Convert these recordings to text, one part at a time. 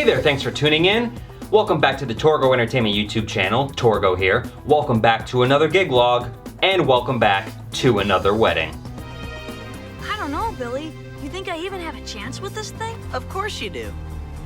Hey there, thanks for tuning in. Welcome back to the Torgo Entertainment YouTube channel. Torgo here. Welcome back to another gig log, and welcome back to another wedding. I don't know, Billy. You think I even have a chance with this thing? Of course you do.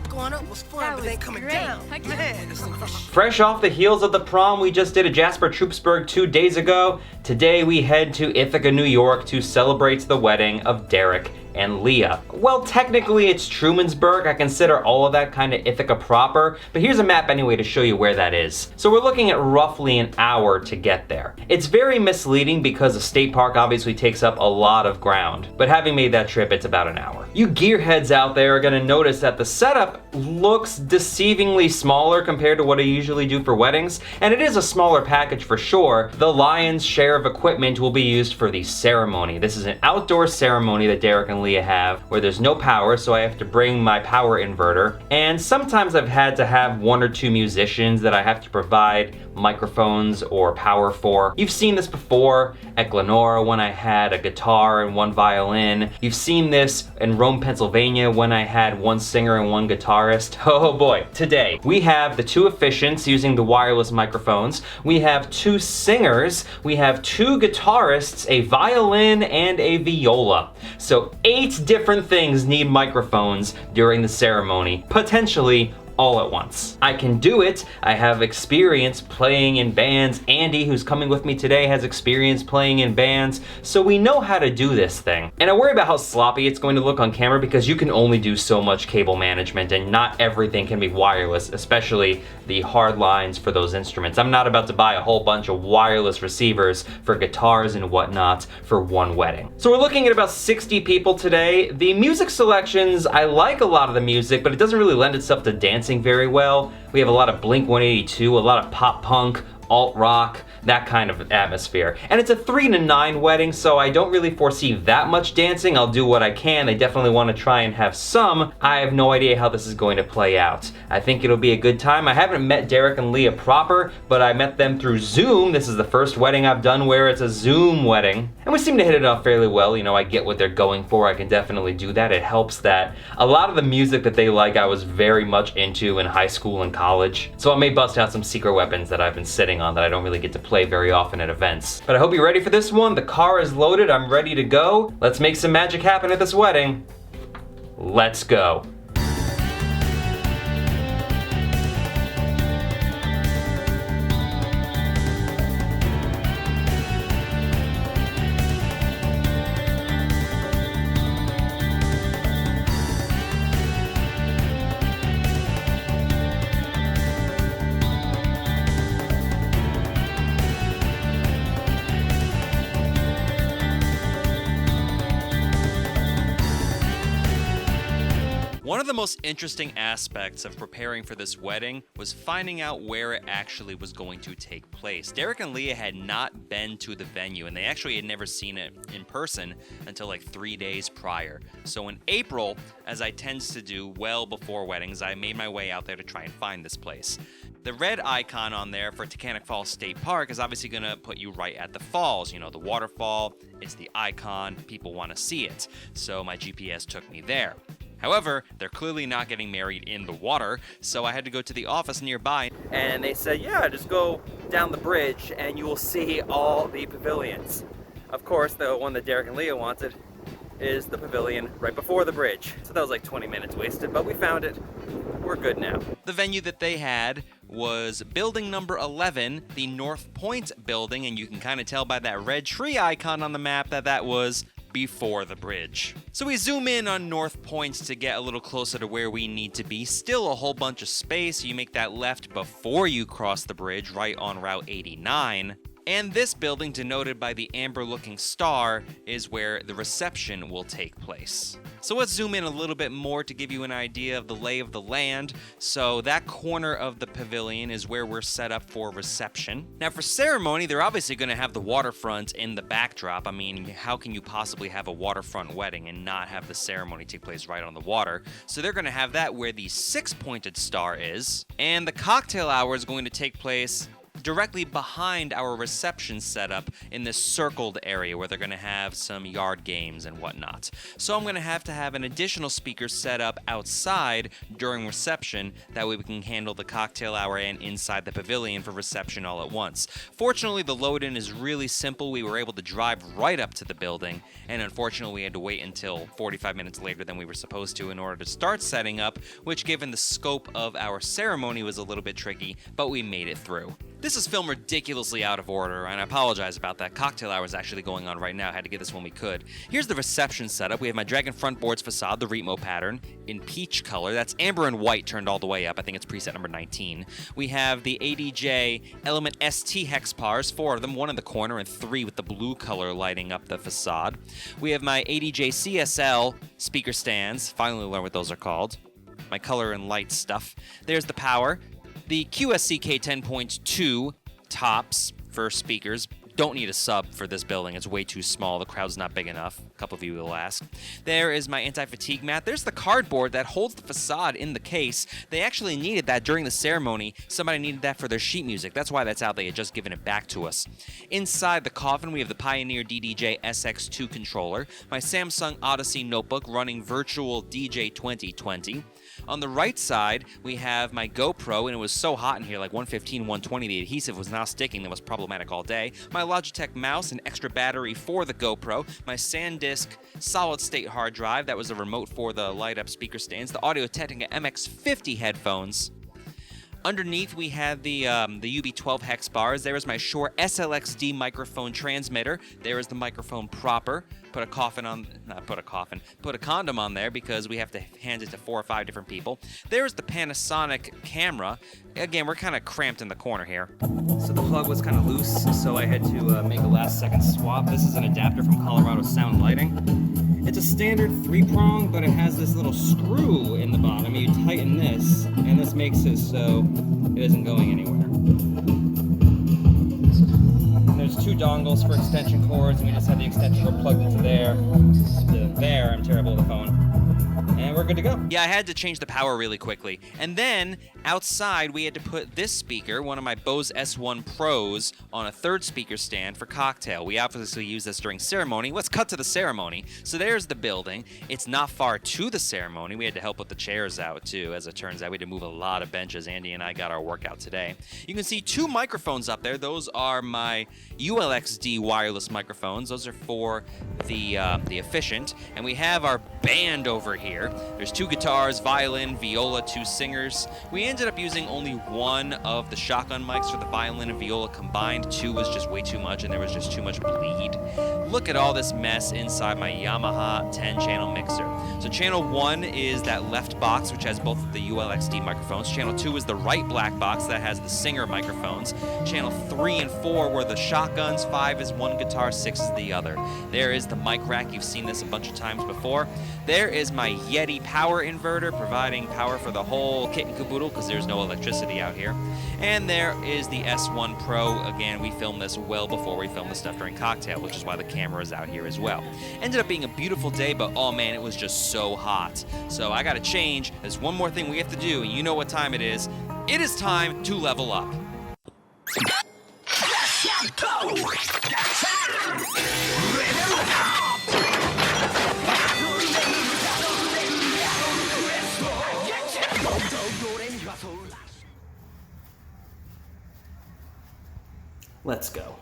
Going up was fun, but then coming great. down. Man, this thing Fresh off the heels of the prom we just did at Jasper Troopsburg 2 days ago, today we head to Ithaca, New York to celebrate the wedding of Derek and Leah. Well, technically it's Trumansburg. I consider all of that kind of Ithaca proper, but here's a map anyway to show you where that is. So we're looking at roughly an hour to get there. It's very misleading because the state park obviously takes up a lot of ground, but having made that trip, it's about an hour. You gearheads out there are gonna notice that the setup looks deceivingly smaller compared to what I usually do for weddings, and it is a smaller package for sure. The lion's share of equipment will be used for the ceremony. This is an outdoor ceremony that Derek and Leah have where there's no power, so I have to bring my power inverter, and sometimes I've had to have one or two musicians that I have to provide microphones or power for. You've seen this before at Glenora when I had a guitar and one violin. You've seen this in Rome, Pennsylvania when I had one singer and one guitarist. Oh boy. Today we have the two officiants using the wireless microphones. We have two singers. We have two guitarists, a violin and a viola. So 8 different things need microphones during the ceremony, potentially all at once. I can do it. I have experience playing in bands. Andy, who's coming with me today, has experience playing in bands, so we know how to do this thing. And I worry about how sloppy it's going to look on camera because you can only do so much cable management and not everything can be wireless, especially the hard lines for those instruments. I'm not about to buy a whole bunch of wireless receivers for guitars and whatnot for one wedding. So we're looking at about 60 people today. The music selections, I like a lot of the music, but it doesn't really lend itself to dancing very well. We have a lot of Blink-182, a lot of pop punk, alt rock, that kind of atmosphere. And it's a 3 to 9 wedding, so I don't really foresee that much dancing. I'll do what I can. I definitely want to try and have some. I have no idea how this is going to play out. I think it'll be a good time. I haven't met Derek and Leah proper, but I met them through Zoom. This is the first wedding I've done where it's a Zoom wedding. And we seem to hit it off fairly well. You know, I get what they're going for. I can definitely do that. It helps that a lot of the music that they like I was very much into in high school and college. So I may bust out some secret weapons that I've been sitting on that I don't really get to play very often at events. But I hope you're ready for this one. The car is loaded. I'm ready to go. Let's make some magic happen at this wedding. Let's go. One of the most interesting aspects of preparing for this wedding was finding out where it actually was going to take place. Derek and Leah had not been to the venue, and they actually had never seen it in person until like 3 days prior. So in April, as I tend to do well before weddings, I made my way out there to try and find this place. The red icon on there for Taconic Falls State Park is obviously going to put you right at the falls. You know, the waterfall is the icon. People want to see it. So my GPS took me there. However, they're clearly not getting married in the water, so I had to go to the office nearby. And they said, yeah, just go down the bridge and you will see all the pavilions. Of course, the one that Derek and Leah wanted is the pavilion right before the bridge. So that was like 20 minutes wasted, but we found it. We're good now. The venue that they had was building number 11, the North Point building, and you can kind of tell by that red tree icon on the map that that was before the bridge. So we zoom in on North Point to get a little closer to where we need to be. Still a whole bunch of space. You make that left before you cross the bridge, right on Route 89. And this building, denoted by the amber-looking star, is where the reception will take place. So let's zoom in a little bit more to give you an idea of the lay of the land. So that corner of the pavilion is where we're set up for reception. Now for ceremony, they're obviously going to have the waterfront in the backdrop. I mean, how can you possibly have a waterfront wedding and not have the ceremony take place right on the water? So they're going to have that where the 6-pointed star is. And the cocktail hour is going to take place directly behind our reception setup in this circled area where they're going to have some yard games and whatnot. So I'm going to have an additional speaker set up outside during reception, that way we can handle the cocktail hour and inside the pavilion for reception all at once. Fortunately, the load-in is really simple. We were able to drive right up to the building, and unfortunately we had to wait until 45 minutes later than we were supposed to in order to start setting up, which given the scope of our ceremony was a little bit tricky, but we made it through. This is filmed ridiculously out of order, and I apologize about that. Cocktail hour is actually going on right now. I had to get this when we could. Here's the reception setup. We have my Dragon Front Boards facade, the Remo pattern, in peach color. That's amber and white turned all the way up. I think it's preset number 19. We have the ADJ Element ST hex bars, 4 of them, 1 in the corner and 3 with the blue color lighting up the facade. We have my ADJ CSL speaker stands. Finally learned what those are called. My color and light stuff. There's the power. The QSCK 10.2 tops for speakers. Don't need a sub for this building. It's way too small. The crowd's not big enough. A couple of you will ask. There is my anti-fatigue mat. There's the cardboard that holds the facade in the case. They actually needed that during the ceremony. Somebody needed that for their sheet music. That's why that's out. They had just given it back to us. Inside the coffin, we have the Pioneer DDJ SX2 controller, my Samsung Odyssey notebook running Virtual DJ 2020. On the right side, we have my GoPro, and it was so hot in here, like 115, 120, the adhesive was not sticking. That was problematic all day. My Logitech mouse, an extra battery for the GoPro, my SanDisk solid-state hard drive, that was a remote for the light-up speaker stands, the Audio-Technica MX50 headphones. Underneath, we have the UB12 hex bars. There is my Shure SLXD microphone transmitter. There is the microphone proper. Put a condom on there because we have to hand it to 4 or 5 different people. There's the Panasonic camera. Again, we're kind of cramped in the corner here. So the plug was kind of loose, so I had to make a last-second swap. This is an adapter from Colorado Sound Lighting. It's a standard 3-prong, but it has this little screw in the bottom. You tighten this, and this makes it so it isn't going anywhere. There's 2 dongles for extension cords, and we just have the extension cord plugged into there. To there. I'm terrible with the phone. And we're good to go. Yeah, I had to change the power really quickly. And then, outside, we had to put this speaker, one of my Bose S1 Pros, on a 3rd speaker stand for cocktail. We obviously use this during ceremony. Let's cut to the ceremony. So there's the building. It's not far to the ceremony. We had to help with the chairs out, too. As it turns out, we had to move a lot of benches. Andy and I got our workout today. You can see 2 microphones up there. Those are my ULXD wireless microphones. Those are for the Efficient. And we have our band over here. There's 2 guitars, violin, viola, 2 singers. We ended up using only 1 of the shotgun mics for the violin and viola combined. 2 was just way too much, and there was just too much bleed. Look at all this mess inside my Yamaha 10-channel mixer. So channel 1 is that left box, which has both of the ULXD microphones. Channel 2 is the right black box that has the singer microphones. Channel 3 and 4 were the shotguns. 5 is one guitar, 6 is the other. There is the mic rack. You've seen this a bunch of times before. There is my Yeti power inverter, providing power for the whole kit and caboodle because there's no electricity out here. And there is the S1 Pro. Again, we filmed this well before we filmed the stuff during cocktail, which is why the camera is out here as well. Ended up being a beautiful day, but oh man, it was just so hot. So I gotta change. There's one more thing we have to do, and you know what time it is. It is time to level up. Let's go.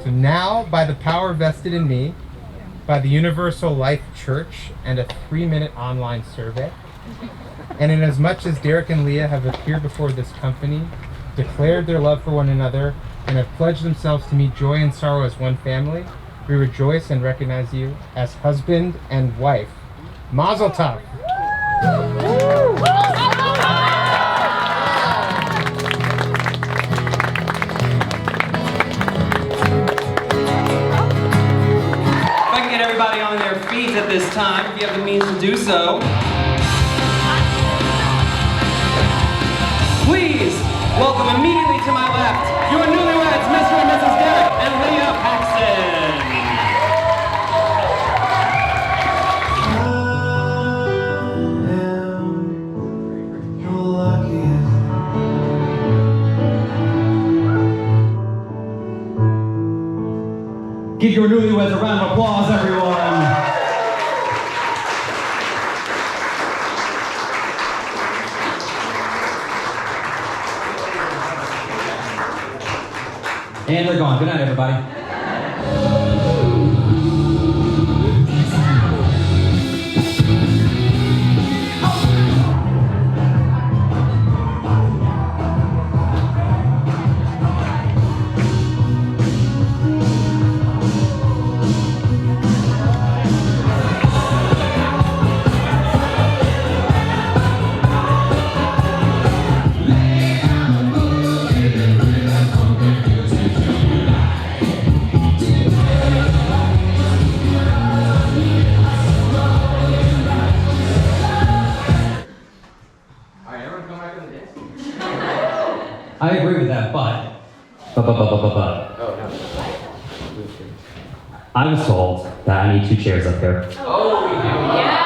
Now, by the power vested in me, by the Universal Life Church and a 3-minute online survey, and inasmuch as Derek and Leah have appeared before this company, declared their love for one another, and have pledged themselves to meet joy and sorrow as one family, we rejoice and recognize you as husband and wife. Mazel tov! do so. Please welcome immediately to my left your newlyweds, Mr. and Mrs. Derek and Leah Paxton. Give your newlyweds a round of applause, everyone. And they're gone. Good night, everybody. I agree with that, but. Oh, no. I was told that I need 2 chairs up here. Oh, we do. Yeah!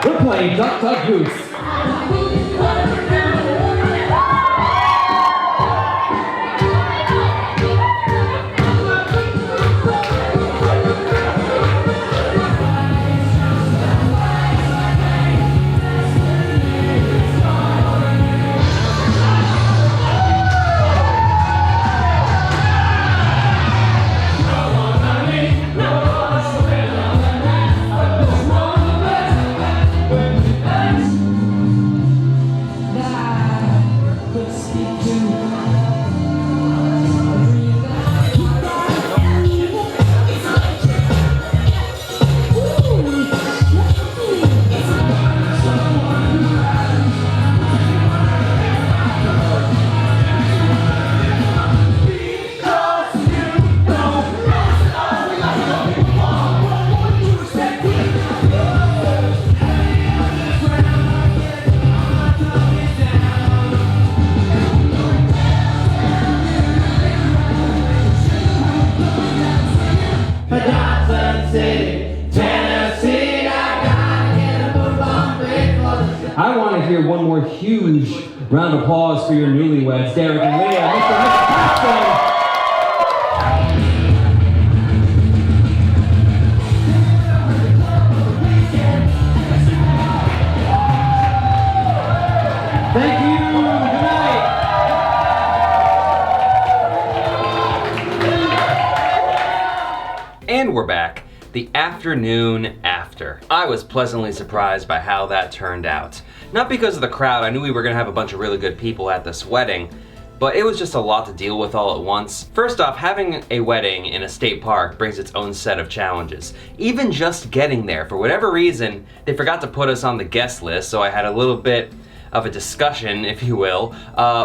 We're playing Duck, Duck, Goose. I want to hear one more huge round of applause for your newlyweds, Derek and Leah, Mr. and Mrs. Paxton. Thank you. Good night. And we're back. The afternoon after. I was pleasantly surprised by how that turned out. Not because of the crowd, I knew we were gonna have a bunch of really good people at this wedding, but it was just a lot to deal with all at once. First off, having a wedding in a state park brings its own set of challenges. Even just getting there, for whatever reason, they forgot to put us on the guest list, so I had a little bit of a discussion, if you will,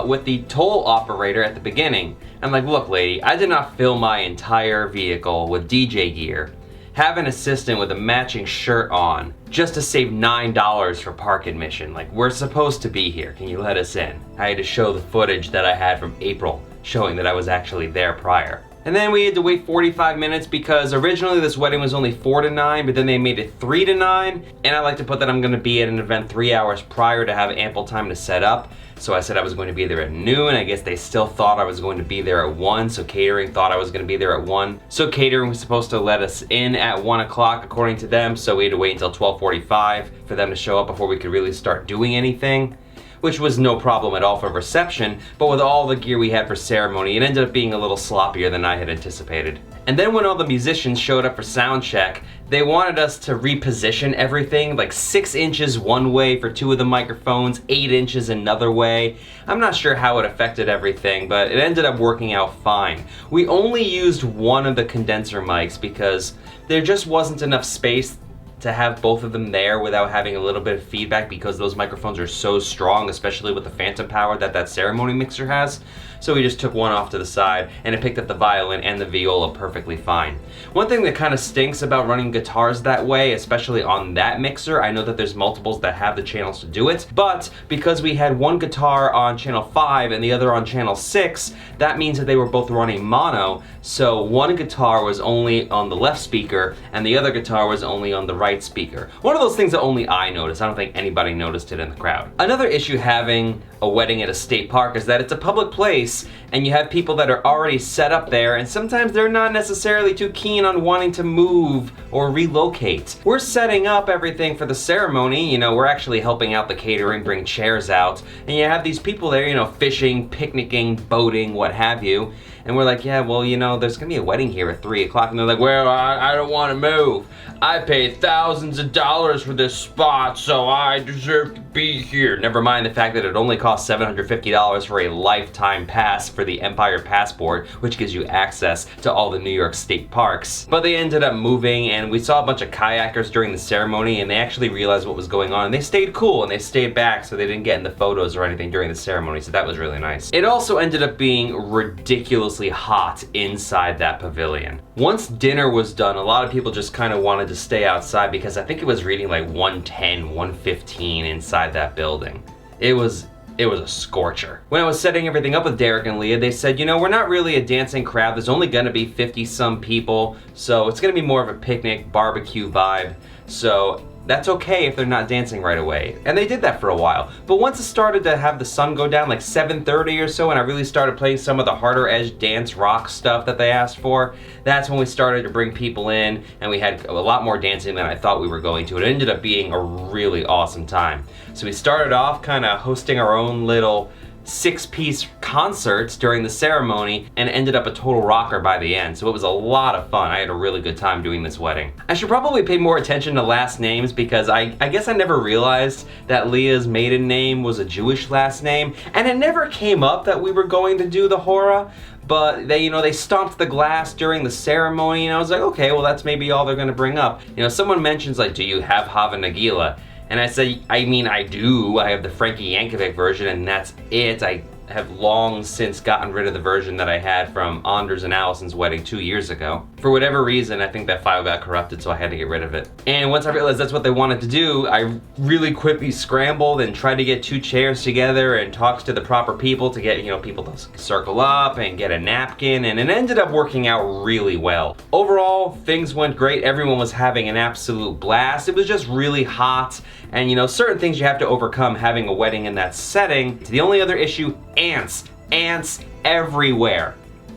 with the toll operator at the beginning. I'm like, look lady, I did not fill my entire vehicle with DJ gear. Have an assistant with a matching shirt on just to save $9 for park admission. Like, we're supposed to be here. Can you let us in? I had to show the footage that I had from April, showing that I was actually there prior. And then we had to wait 45 minutes because originally this wedding was only 4 to 9, but then they made it 3 to 9. And I like to put that I'm gonna be at an event 3 hours prior to have ample time to set up. So I said I was going to be there at noon. I guess they still thought I was going to be there at 1, so catering thought I was going to be there at 1. So catering was supposed to let us in at 1 o'clock according to them, so we had to wait until 12:45 for them to show up before we could really start doing anything, which was no problem at all for reception, but with all the gear we had for ceremony, it ended up being a little sloppier than I had anticipated. And then when all the musicians showed up for sound check, they wanted us to reposition everything, like 6 inches one way for 2 of the microphones, 8 inches another way. I'm not sure how it affected everything, but it ended up working out fine. We only used one of the condenser mics because there just wasn't enough space to have both of them there without having a little bit of feedback because those microphones are so strong, especially with the phantom power that ceremony mixer has. So we just took one off to the side and it picked up the violin and the viola perfectly fine. One thing that kind of stinks about running guitars that way, especially on that mixer, I know that there's multiples that have the channels to do it, but because we had one guitar on channel 5 and the other on channel 6, that means that they were both running mono, so one guitar was only on the left speaker and the other guitar was only on the right speaker. One of those things that only I noticed. I don't think anybody noticed it in the crowd. Another issue having a wedding at a state park is that it's a public place and you have people that are already set up there, and sometimes they're not necessarily too keen on wanting to move or relocate. We're setting up everything for the ceremony, you know, we're actually helping out the catering, bring chairs out, and you have these people there, you know, fishing, picnicking, boating, what have you, and we're like, yeah, well, you know, there's gonna be a wedding here at 3 o'clock, and they're like, well, I don't want to move. I paid thousands of dollars for this spot, so I deserve to be here. Never mind the fact that it only costs $750 for a lifetime pass for the Empire Passport, which gives you access to all the New York State parks. But they ended up moving, and we saw a bunch of kayakers during the ceremony, and they actually realized what was going on, and they stayed cool, and they stayed back, so they didn't get in the photos or anything during the ceremony, so that was really nice. It also ended up being ridiculously hot inside that pavilion. Once dinner was done, a lot of people just kind of wanted to stay outside because I think it was reading like 110, 115 inside that building. It was a scorcher. When I was setting everything up with Derek and Leah, they said, you know, we're not really a dancing crowd. There's only gonna be 50 some people, so it's gonna be more of a picnic, barbecue vibe. So that's okay if they're not dancing right away. And they did that for a while. But once it started to have the sun go down, like 7:30 or so, and I really started playing some of the harder edge dance rock stuff that they asked for, that's when we started to bring people in, and we had a lot more dancing than I thought we were going to. It ended up being a really awesome time. So we started off kind of hosting our own little 6-piece concerts during the ceremony and ended up a total rocker by the end. So it was a lot of fun. I had a really good time doing this wedding. I should probably pay more attention to last names because I guess I never realized that Leah's maiden name was a Jewish last name, and it never came up that we were going to do the hora. But they, you know, they stomped the glass during the ceremony, and I was like, okay, well, that's maybe all they're gonna bring up. You know, someone mentions like, do you have Hava Nagila? And I said, I mean, I do. I have the Frankie Yankovic version, and that's it. I have long since gotten rid of the version that I had from Anders and Allison's wedding 2 years ago. For whatever reason, I think that file got corrupted, so I had to get rid of it. And once I realized that's what they wanted to do, I really quickly scrambled and tried to get 2 chairs together and talked to the proper people to get, you know, people to circle up and get a napkin, and it ended up working out really well. Overall, things went great. Everyone was having an absolute blast. It was just really hot, and you know, certain things you have to overcome having a wedding in that setting. The only other issue, ants. Ants everywhere.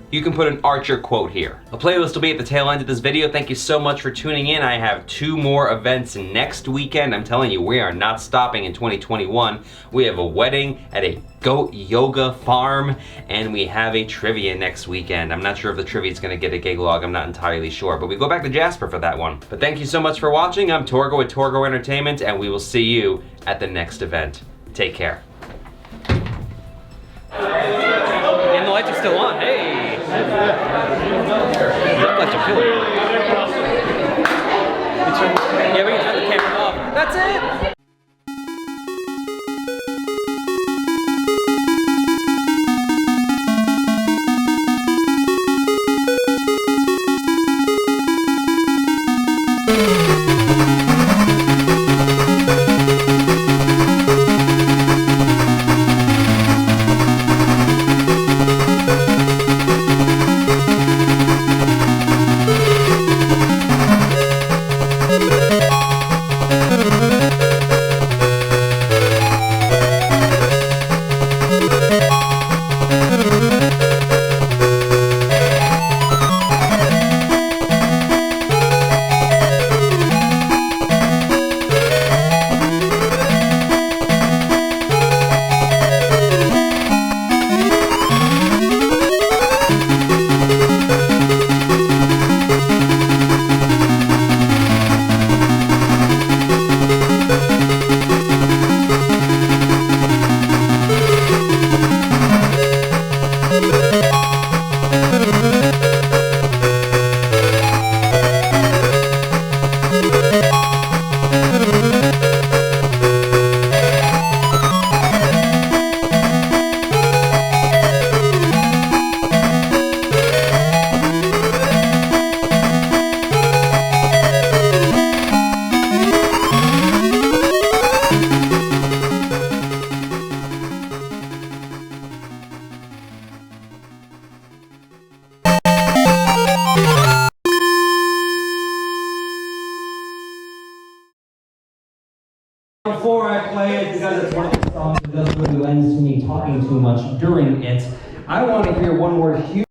You can put an Archer quote here. A playlist will be at the tail end of this video. Thank you so much for tuning in. I have 2 more events next weekend. I'm telling you, we are not stopping in 2021. We have a wedding at a goat yoga farm, and we have a trivia next weekend. I'm not sure if the trivia is gonna get a gig log. I'm not entirely sure, but we go back to Jasper for that one. But thank you so much for watching. I'm Torgo with Torgo Entertainment, and we will see you at the next event. Take care. And the lights are still on. Hey! Look like you're feeling it. Yeah, we can turn the camera off. That's it! Before I play it, because it's one of the songs that doesn't really lend to me talking too much during it, I want to hear one more huge